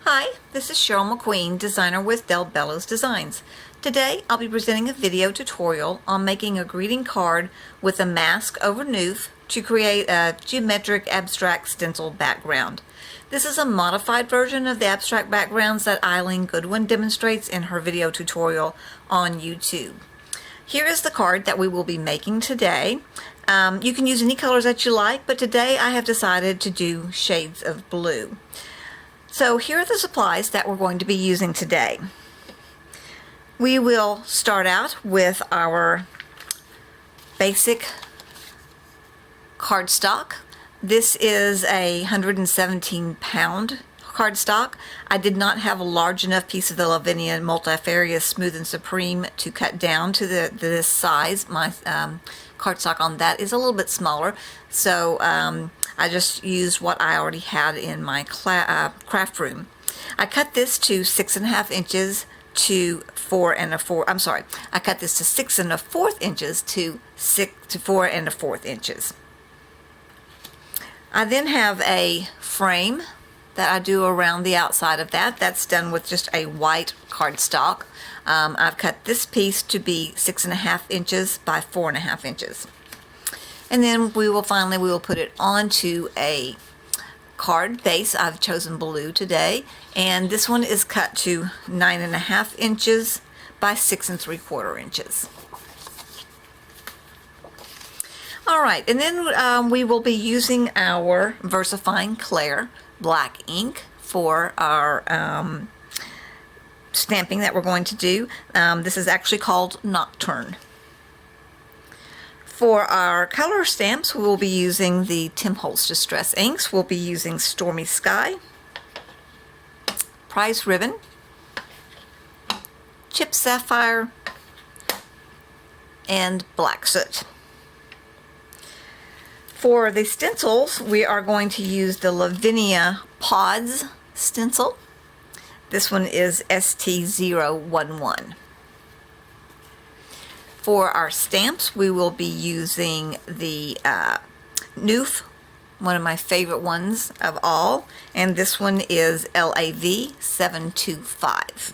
Hi, this is Cheryl McQueen, designer with Bello's Designs. Today I'll be presenting a video tutorial on making a greeting card with a mask over Noof to create a geometric abstract stencil background. This is a modified version of the abstract backgrounds that Eileen Godwin demonstrates in her video tutorial on YouTube. Here is the card that we will be making today. You can use any colors that you like, but today I have decided to do shades of blue. So here are the supplies that we're going to be using today. We will start out with our basic cardstock. This is a 117-pound cardstock. I did not have a large enough piece of the Lavinia Multifarious Smooth and Supreme to cut down to this size. My cardstock on that is a little bit smaller, so I just used what I already had in my craft room. I cut this to 6.5 inches to 4 1/4. I cut this to 6 1/4 inches to 4 1/4 inches. I then have a frame that I do around the outside of that. That's done with just a white cardstock. I've cut this piece to be 6.5 inches by 4.5 inches. And then we will put it onto a card base. I've chosen blue today, and this one is cut to 9.5 inches by 6 3/4 inches. All right, and then we will be using our VersaFine Clair black ink for our stamping that we're going to do. This is actually called Nocturne. For our color stamps, we will be using the Tim Holtz Distress inks. We'll be using Stormy Sky, Prize Ribbon, Chip Sapphire, and Black Soot. For the stencils, we are going to use the Lavinia Pods stencil. This one is ST011. For our stamps, we will be using the Noof, one of my favorite ones of all, and this one is LAV725.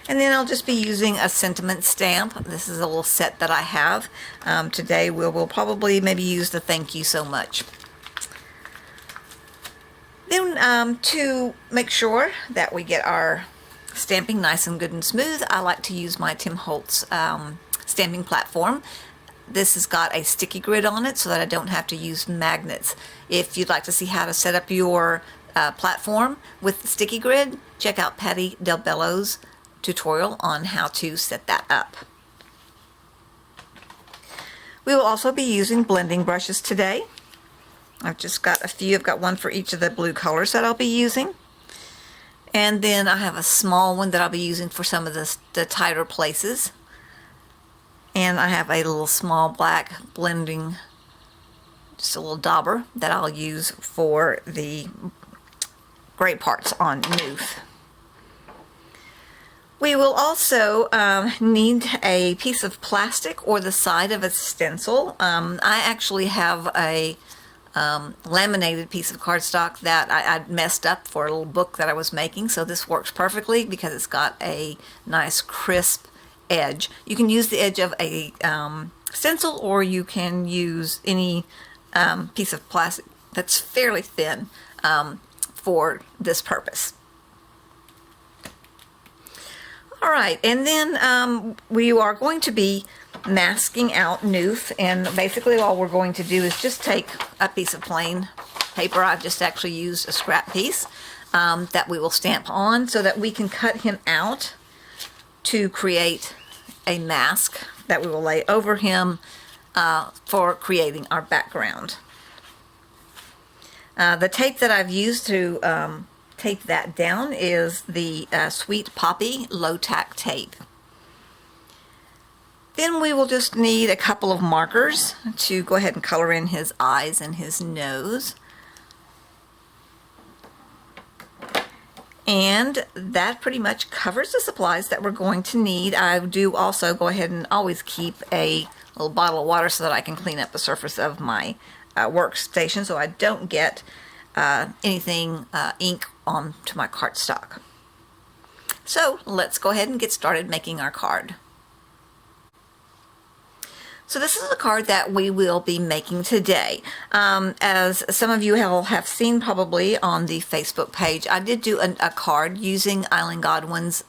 And then I'll just be using a sentiment stamp. This is a little set that I have. Today we'll probably maybe use the thank you so much. Then to make sure that we get our stamping nice and good and smooth, I like to use my Tim Holtz stamping platform. This has got a sticky grid on it so that I don't have to use magnets. If you'd like to see how to set up your platform with the sticky grid, check out Patty Del Bello's tutorial on how to set that up. We will also be using blending brushes today. I've just got a few. I've got one for each of the blue colors that I'll be using. And then I have a small one that I'll be using for some of the tighter places. And I have a little small black blending, just a little dauber that I'll use for the gray parts on Noof. We will also need a piece of plastic or the side of a stencil. I actually have a laminated piece of cardstock that I messed up for a little book that I was making, so this works perfectly because it's got a nice crisp edge. You can use the edge of a stencil, or you can use any piece of plastic that's fairly thin for this purpose. All right, and then we are going to be masking out Noof, and basically all we're going to do is just take a piece of plain paper. I've just actually used a scrap piece that we will stamp on so that we can cut him out to create a mask that we will lay over him for creating our background. The tape that I've used to tape that down is the Sweet Poppy low tack tape. Then we will just need a couple of markers to go ahead and color in his eyes and his nose. And that pretty much covers the supplies that we're going to need. I do also go ahead and always keep a little bottle of water so that I can clean up the surface of my workstation so I don't get anything, ink onto my cardstock. So let's go ahead and get started making our card. So this is the card that we will be making today. As some of you have seen probably on the Facebook page, I did do a card using Eileen Godwin's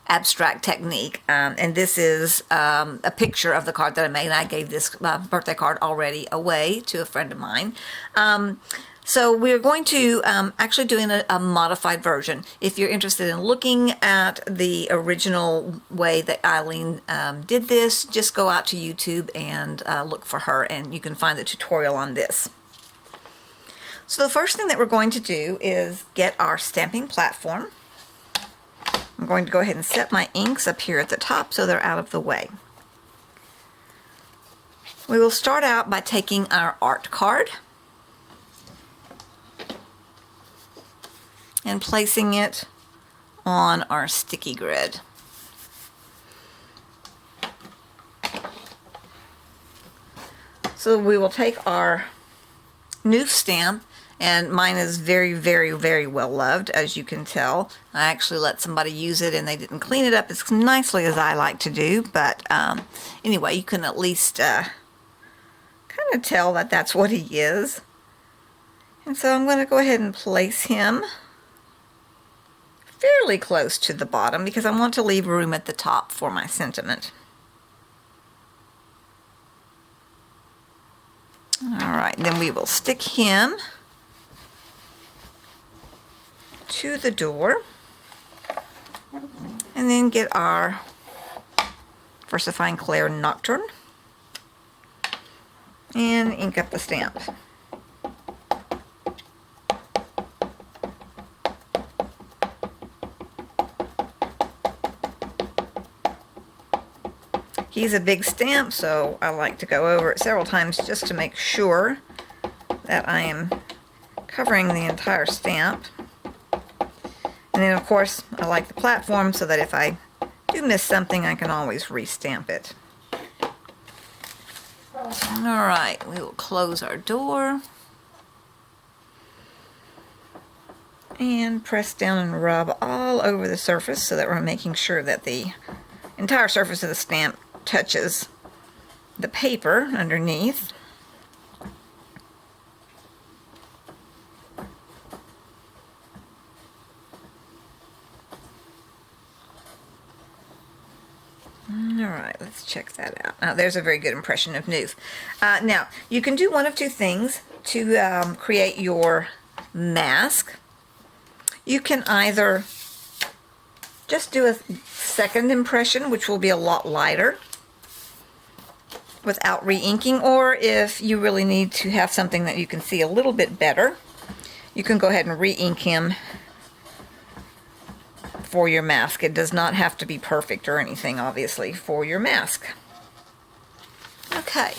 abstract technique, and this is a picture of the card that I made. I gave this birthday card already away to a friend of mine. So we're going to actually doing a modified version. If you're interested in looking at the original way that Eileen did this, just go out to YouTube and look for her, and you can find the tutorial on this. So the first thing that we're going to do is get our stamping platform. I'm going to go ahead and set my inks up here at the top so they're out of the way. We will start out by taking our art card and placing it on our sticky grid. So we will take our Noof stamp, and mine is very, very, very well loved, as you can tell. I actually let somebody use it and they didn't clean it up as nicely as I like to do, but anyway, you can at least kind of tell that that's what he is. And so I'm going to go ahead and place him fairly close to the bottom because I want to leave room at the top for my sentiment. Alright, then we will stick him to the door and then get our Versifying Clair Nocturne and ink up the stamp. He's a big stamp, so I like to go over it several times just to make sure that I am covering the entire stamp. And then, of course, I like the platform so that if I do miss something, I can always re-stamp it. Alright, we will close our door and press down and rub all over the surface so that we're making sure that the entire surface of the stamp touches the paper underneath. Alright, let's check that out. Now, there's a very good impression of Noof. Now, you can do one of two things to create your mask. You can either just do a second impression, which will be a lot lighter, without re-inking, or if you really need to have something that you can see a little bit better, you can go ahead and re-ink him for your mask. It does not have to be perfect or anything, obviously, for your mask. Okay,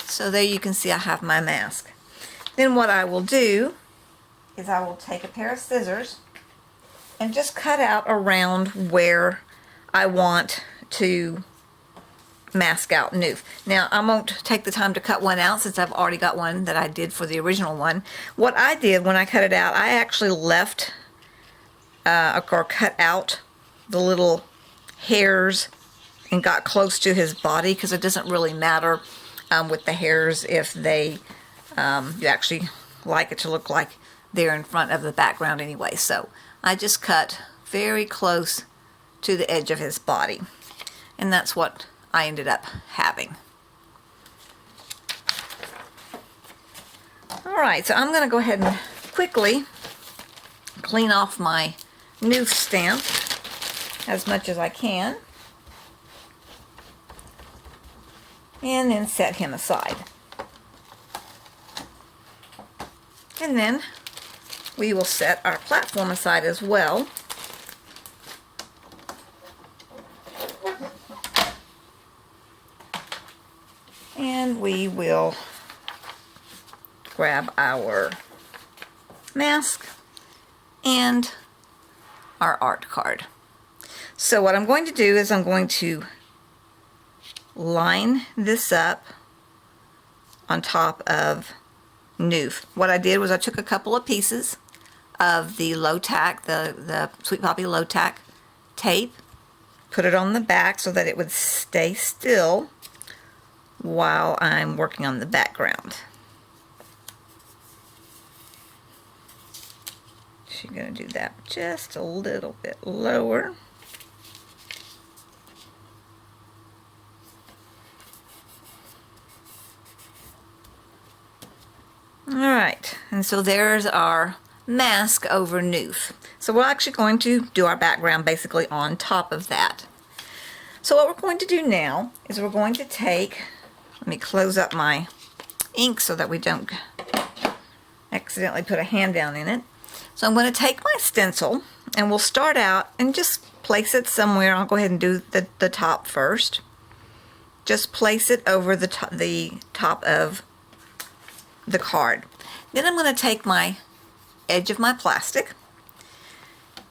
so there you can see I have my mask. Then what I will do is I will take a pair of scissors and just cut out around where I want to mask out Noof. Now, I won't take the time to cut one out since I've already got one that I did for the original one. What I did when I cut it out, I actually left or cut out the little hairs and got close to his body, because it doesn't really matter with the hairs if they you actually like it to look like they're in front of the background anyway. So I just cut very close to the edge of his body, and that's what I ended up having. Alright, so I'm going to go ahead and quickly clean off my Noof stamp as much as I can, and then set him aside. And then we will set our platform aside as well. And we will grab our mask and our art card. So what I'm going to do is I'm going to line this up on top of Noof. What I did was I took a couple of pieces of the low tack, the Sweet Poppy low tack tape, put it on the back so that it would stay still while I'm working on the background. She's going to do that just a little bit lower. Alright, and so there's our mask over Noof. So we're actually going to do our background basically on top of that. So what we're going to do now is we're going to take, let me close up my ink so that we don't accidentally put a hand down in it. So I'm going to take my stencil and we'll start out and just place it somewhere. I'll go ahead and do the top first. Just place it over the top of the card. Then I'm going to take my edge of my plastic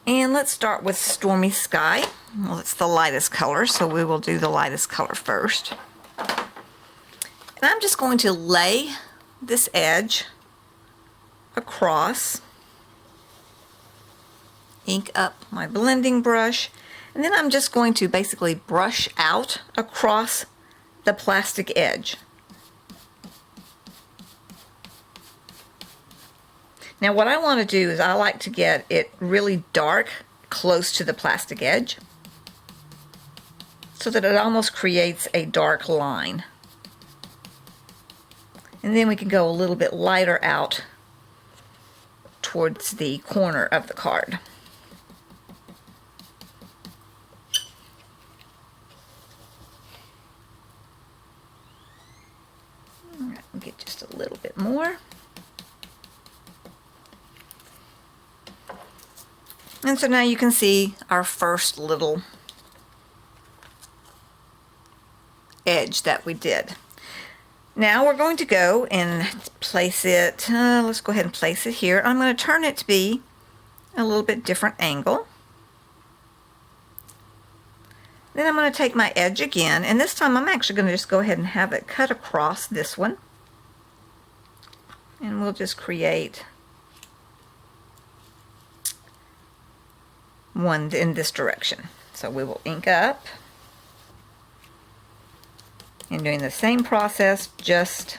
and let's start with Stormy Sky. Well, it's the lightest color, so we will do the lightest color first. And I'm just going to lay this edge across, ink up my blending brush, and then I'm just going to basically brush out across the plastic edge. Now what I want to do is I like to get it really dark close to the plastic edge so that it almost creates a dark line. And then we can go a little bit lighter out towards the corner of the card. All right, we'll get just a little bit more. And so now you can see our first little edge that we did. Now we're going to go and place it, let's go ahead and place it here. I'm going to turn it to be a little bit different angle. Then I'm going to take my edge again, and this time I'm actually going to just go ahead and have it cut across this one. And we'll just create one in this direction. So we will ink up. And doing the same process, just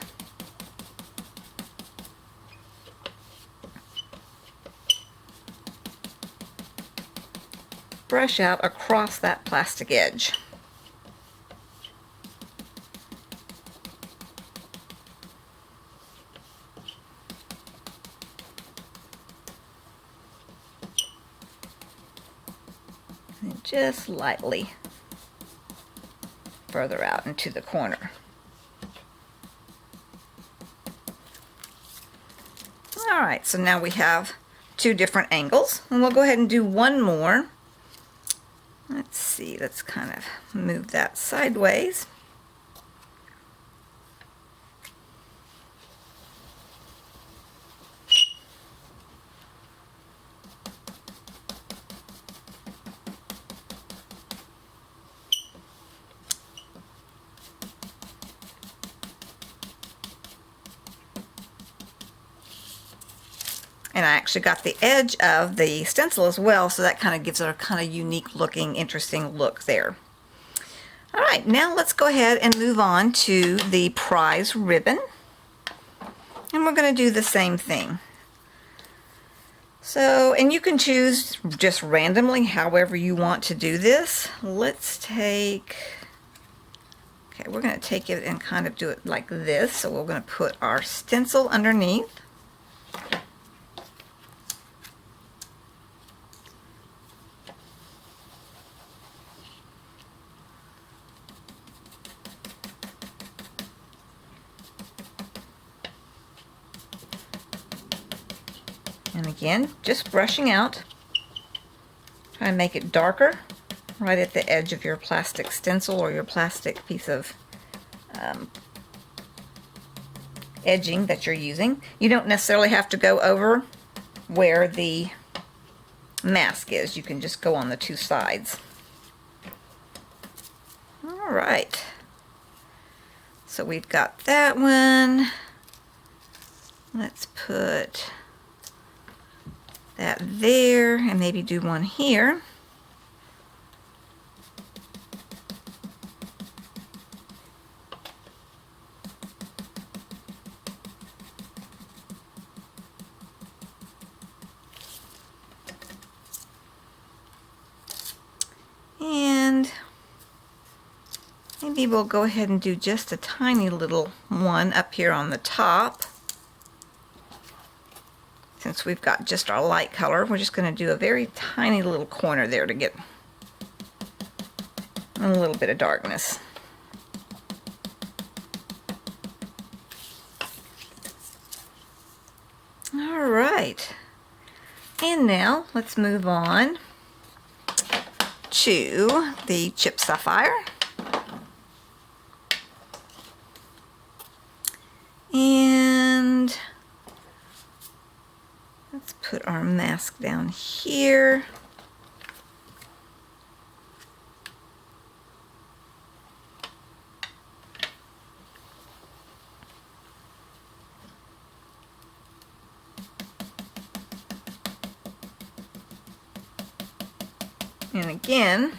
brush out across that plastic edge. And just lightly further out into the corner. Alright, so now we have two different angles, and we'll go ahead and do one more. Let's see, let's kind of move that sideways. And I actually got the edge of the stencil as well, so that kind of gives it a kind of unique looking, interesting look there. All right, now let's go ahead and move on to the prize ribbon. And we're going to do the same thing. So, and you can choose just randomly however you want to do this. Let's take, okay, we're going to take it and kind of do it like this. So we're going to put our stencil underneath. And again, just brushing out. Try and make it darker right at the edge of your plastic stencil or your plastic piece of edging that you're using. You don't necessarily have to go over where the mask is. You can just go on the two sides. All right. So we've got that one. Let's put that there, and maybe do one here. And maybe we'll go ahead and do just a tiny little one up here on the top. Since we've got just our light color, we're just going to do a very tiny little corner there to get a little bit of darkness. All right. And now let's move on to the chip sapphire. And let's put our mask down here. And again,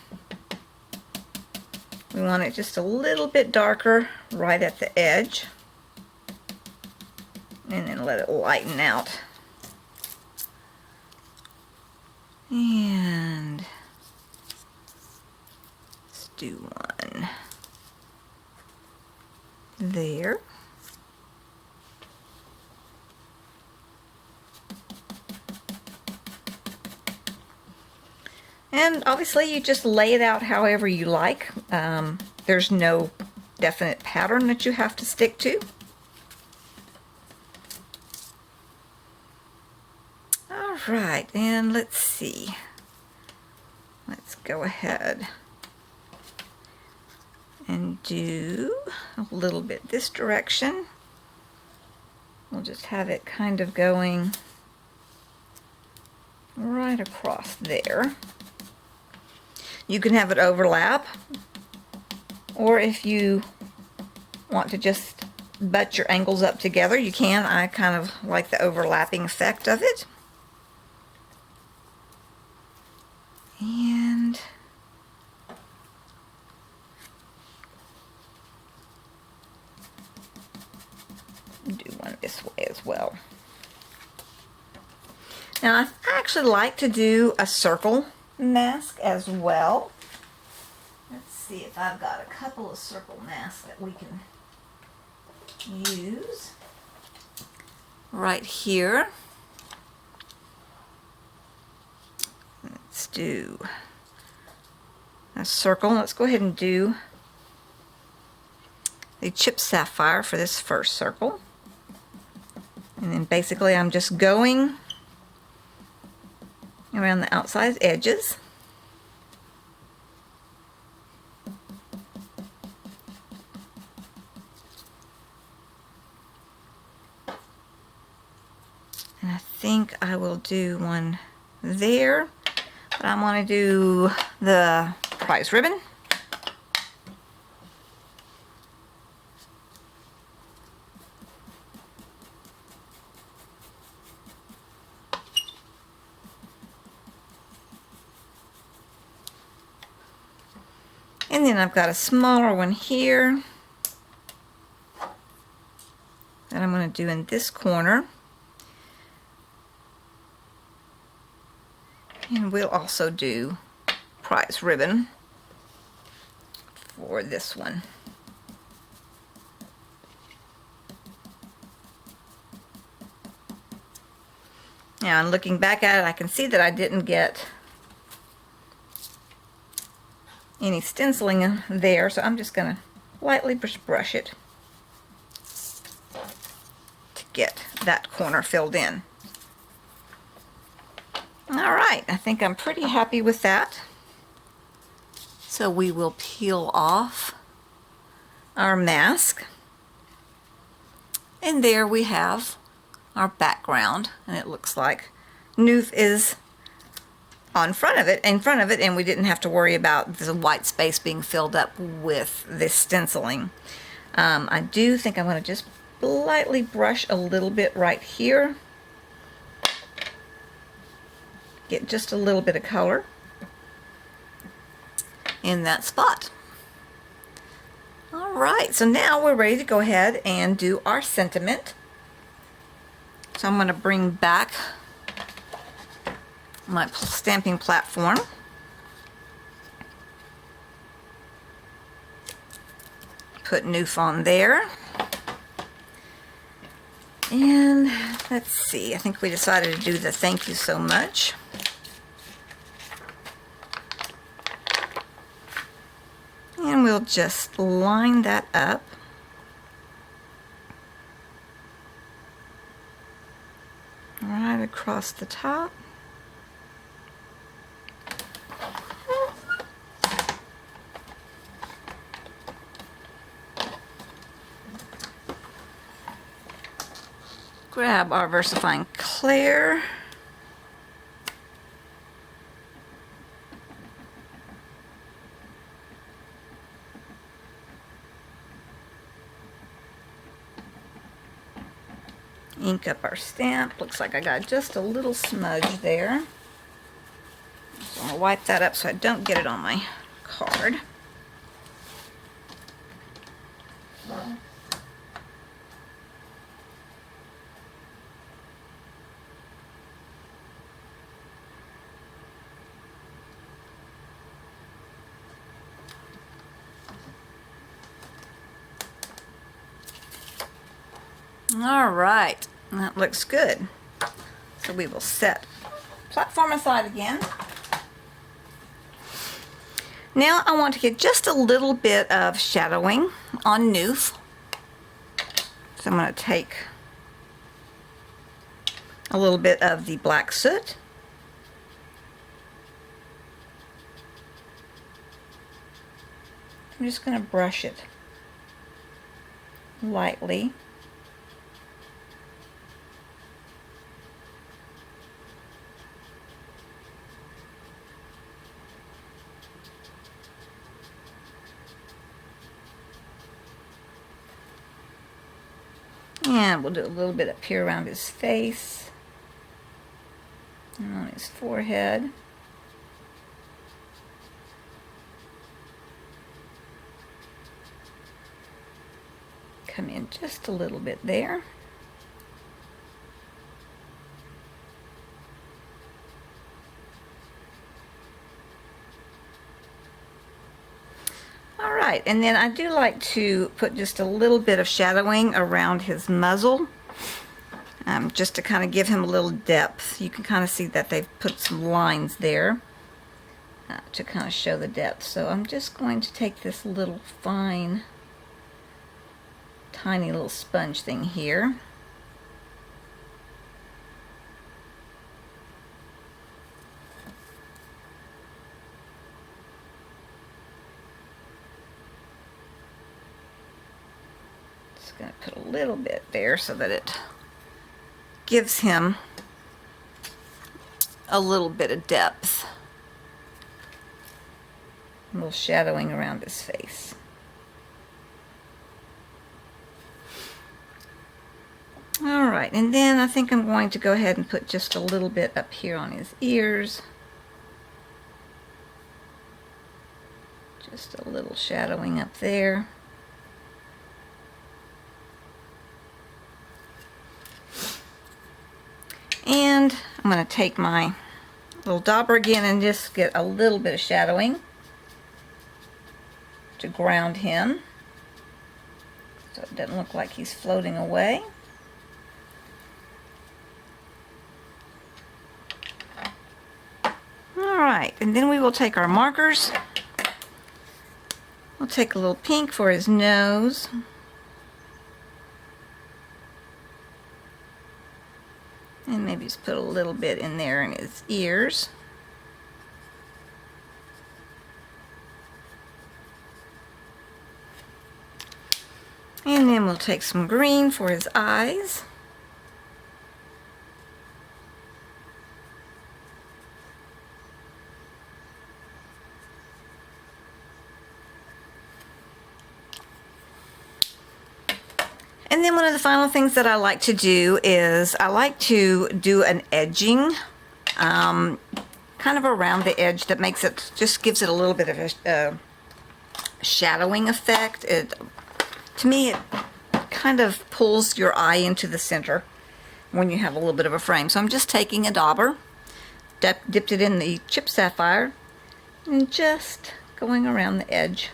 we want it just a little bit darker right at the edge. And then let it lighten out. And let's do one there. And obviously you just lay it out however you like. There's no definite pattern that you have to stick to. All right, and let's see. Let's go ahead and do a little bit this direction. We'll just have it kind of going right across there. You can have it overlap, or if you want to just butt your angles up together, you can. I kind of like the overlapping effect of it. And do one this way as well. Now I actually like to do a circle mask as well. Let's see if I've got a couple of circle masks that we can use right here. Let's do a circle. Let's go ahead and do the chip sapphire for this first circle. And then basically I'm just going around the outside edges. And I think I will do one there, but I want to do the prize ribbon. And then I've got a smaller one here that I'm going to do in this corner. And we'll also do prize ribbon for this one. Now, I'm looking back at it, I can see that I didn't get any stenciling there, so I'm just going to lightly brush it to get that corner filled in. Alright, I think I'm pretty happy with that. So we will peel off our mask. And there we have our background, and it looks like Noof is in front of it, and we didn't have to worry about the white space being filled up with this stenciling. I do think I'm going to just lightly brush a little bit right here. get just a little bit of color in that spot. All right, so now we're ready to go ahead and do our sentiment. So I'm going to bring back my stamping platform. Put Noof on there. And let's see, I think we decided to do the thank you so much. And we'll just line that up. Right across the top. Grab our VersaFine Clear. Ink up our stamp. Looks like I got just a little smudge there. So I'm going to wipe that up so I don't get it on my card. All right, that looks good. So we will set platform aside again. Now I want to get just a little bit of shadowing on Noof. So I'm going to take a little bit of the black soot. I'm just going to brush it lightly. And we'll do a little bit up here around his face and on his forehead. Come in just a little bit there. Alright, and then I do like to put just a little bit of shadowing around his muzzle, just to kind of give him a little depth. You can kind of see that they've put some lines there to kind of show the depth. So I'm just going to take this little fine, tiny little sponge thing here. Going to put a little bit there so that it gives him a little bit of depth. A little shadowing around his face. Alright, and then I think I'm going to go ahead and put just a little bit up here on his ears. Just a little shadowing up there. And I'm going to take my little dauber again and just get a little bit of shadowing to ground him so it doesn't look like he's floating away. Alright, and then we will take our markers. We'll take a little pink for his nose. And maybe just put a little bit in there in his ears. And then we'll take some green for his eyes. And then one of the final things that I like to do is I like to do an edging kind of around the edge that makes it, just gives it a little bit of a shadowing effect. To me, it kind of pulls your eye into the center when you have a little bit of a frame. So I'm just taking a dauber, dipped it in the chipped sapphire, and just going around the edge.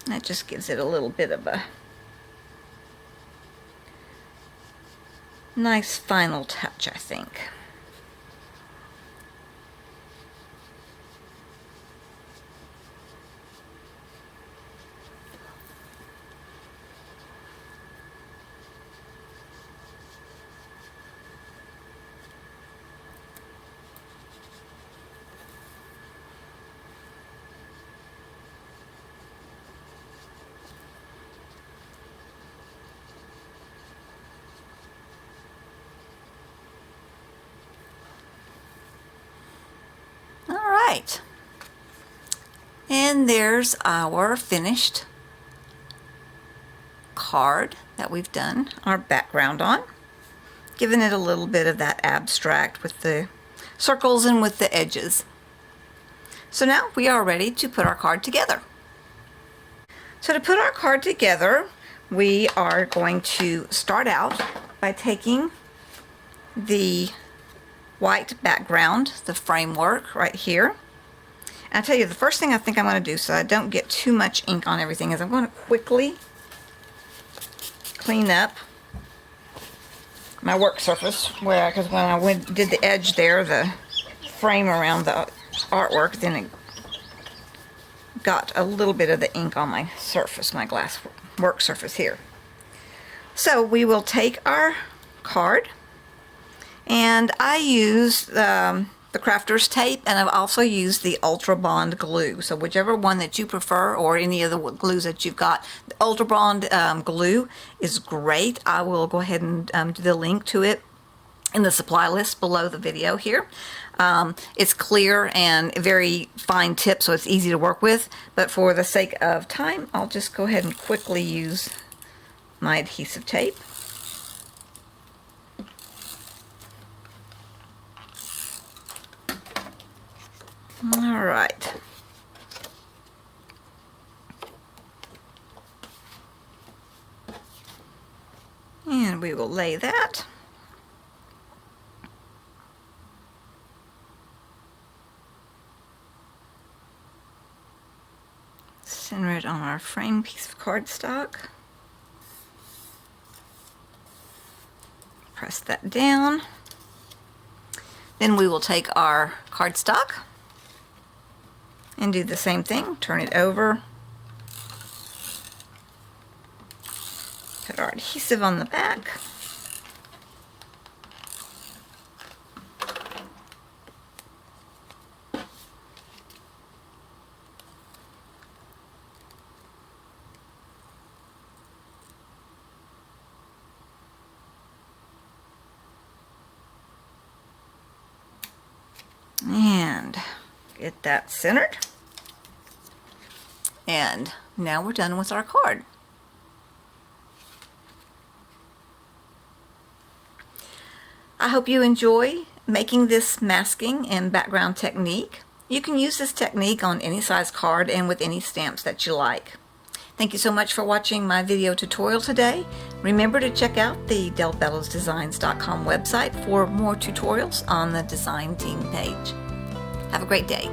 That just gives it a little bit of a nice final touch, I think. Right. And there's our finished card that we've done our background on, giving it a little bit of that abstract with the circles and with the edges. So now we are ready to put our card together. So to put our card together, we are going to start out by taking the white background, the framework right here. And I tell you, the first thing I think I'm going to do, so I don't get too much ink on everything, is I'm going to quickly clean up my work surface, because when I did the edge there, the frame around the artwork, then it got a little bit of the ink on my surface, my glass work surface here. So we will take our card, and I use the crafter's tape, and I've also used the Ultra Bond glue. So whichever one that you prefer, or any of the glues that you've got, the Ultra Bond glue is great. I will go ahead and do the link to it in the supply list below the video here. It's clear and very fine tip, so it's easy to work with. But for the sake of time, I'll just go ahead and quickly use my adhesive tape. All right. And we will lay that. Center it on our frame piece of cardstock. Press that down. Then we will take our cardstock and do the same thing. Turn it over. Put our adhesive on the back. And get that centered. And now we're done with our card. I hope you enjoy making this masking and background technique. You can use this technique on any size card and with any stamps that you like. Thank you so much for watching my video tutorial today. Remember to check out the delbellosdesigns.com website for more tutorials on the design team page. Have a great day.